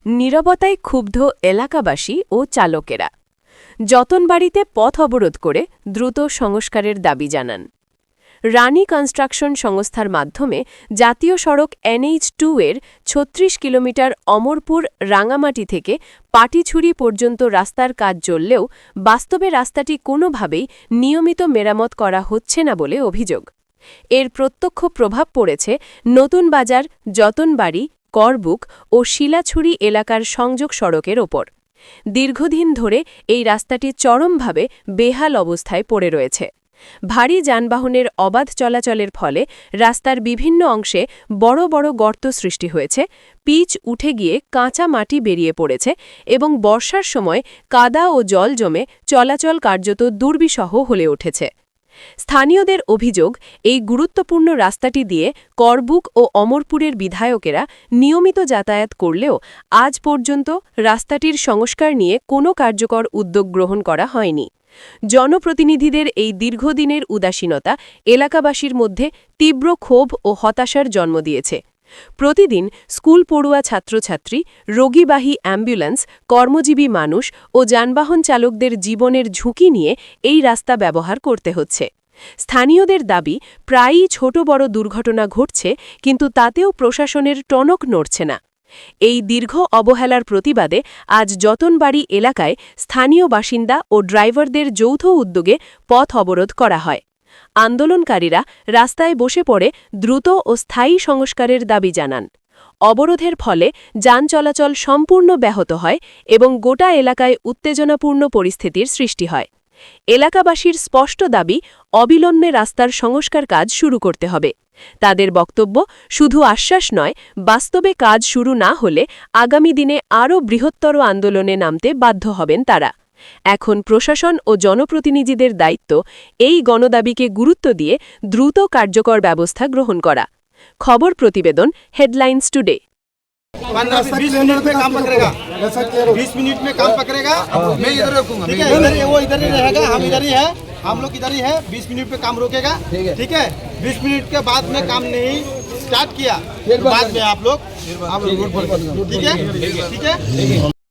নীরবতায় ক্ষুব্ধ এলাকাবাসী ও চালকেরা যতনবাড়িতে পথ অবরোধ করে দ্রুত সংস্কারের দাবি জানান। রানী কনস্ট্রাকশন সংস্থার মাধ্যমে জাতীয় সড়ক NH2 এর ৩৬ কিলোমিটার অমরপুর রাঙামাটি থেকে পাটিছড়ি পর্যন্ত রাস্তার কাজ চললেও বাস্তবে রাস্তাটি কোনোভাবেই নিয়মিত মেরামত করা হচ্ছে না বলে অভিযোগ। এর প্রত্যক্ষ প্রভাব পড়েছে নতুন বাজার, যতনবাড়ি, করবুক ও শিলাছড়ি এলাকার সংযোগ সড়কের ওপর। দীর্ঘদিন ধরে এই রাস্তাটি চরমভাবে বেহাল অবস্থায় পড়ে রয়েছে। ভারী যানবাহনের অবাধ চলাচলের ফলে রাস্তার বিভিন্ন অংশে বড় বড় গর্ত সৃষ্টি হয়েছে, পিচ উঠে গিয়ে কাঁচা মাটি বেরিয়ে পড়েছে এবং বর্ষার সময় কাদা ও জল জমে চলাচল কার্যত দুর্বিষহ হয়ে উঠেছে। স্থানীয়দের অভিযোগ, এই গুরুত্বপূর্ণ রাস্তাটি দিয়ে করবুক ও অমরপুরের বিধায়কেরা নিয়মিত যাতায়াত করলেও আজ পর্যন্ত রাস্তাটির সংস্কার নিয়ে কোনো কার্যকর উদ্যোগ গ্রহণ করা হয়নি। জনপ্রতিনিধিদের এই দীর্ঘদিনের উদাসীনতা এলাকাবাসীর মধ্যে তীব্র ক্ষোভ ও হতাশার জন্ম দিয়েছে। প্রতিদিন স্কুল পড়ুয়া ছাত্রছাত্রী, রোগীবাহী অ্যাম্বুলেন্স, কর্মজীবী মানুষ ও যানবাহন চালকদের জীবনের ঝুঁকি নিয়ে এই রাস্তা ব্যবহার করতে হচ্ছে। স্থানীয়দের দাবি, প্রায়ই ছোট বড় দুর্ঘটনা ঘটছে, কিন্তু তাতেও প্রশাসনের টনক নড়ছে না। এই দীর্ঘ অবহেলার প্রতিবাদে আজ যতনবাড়ি এলাকায় স্থানীয় বাসিন্দা ও ড্রাইভারদের যৌথ উদ্যোগে পথ অবরোধ করা হয়। আন্দোলনকারীরা রাস্তায় বসে পড়ে দ্রুত ও স্থায়ী সংস্কারের দাবি জানান। অবরোধের ফলে যান চলাচল সম্পূর্ণ ব্যাহত হয় এবং গোটা এলাকায় উত্তেজনাপূর্ণ পরিস্থিতির সৃষ্টি হয়। এলাকাবাসীর স্পষ্ট দাবি, অবিলম্বে রাস্তার সংস্কার কাজ শুরু করতে হবে। তাদের বক্তব্য, শুধু আশ্বাস নয়, বাস্তবে কাজ শুরু না হলে আগামী দিনে আরও বৃহত্তর আন্দোলনে নামতে বাধ্য হবেন তারা। এখন প্রশাসন ও জনপ্রতিনিধিদের দায়িত্ব এই গণদাবিকে গুরুত্ব দিয়ে দ্রুত কার্যকর ব্যবস্থা গ্রহণ করা। খবর প্রতিবেদন, হেডলাইন্স টুডে। 15-20 मिनट में काम पकड़ेगा, 20 मिनट में काम पकड़ेगा। मैं इधर रुकूंगा, ठीक है? वो इधर ही रहेगा, हम इधर ही है, हम लोग इधर ही है। 20 मिनट पे काम रोकेगा, ठीक है? 20 मिनट के बाद में काम नहीं स्टार्ट किया, बाद में आप लोग ठीक है, ठीक है।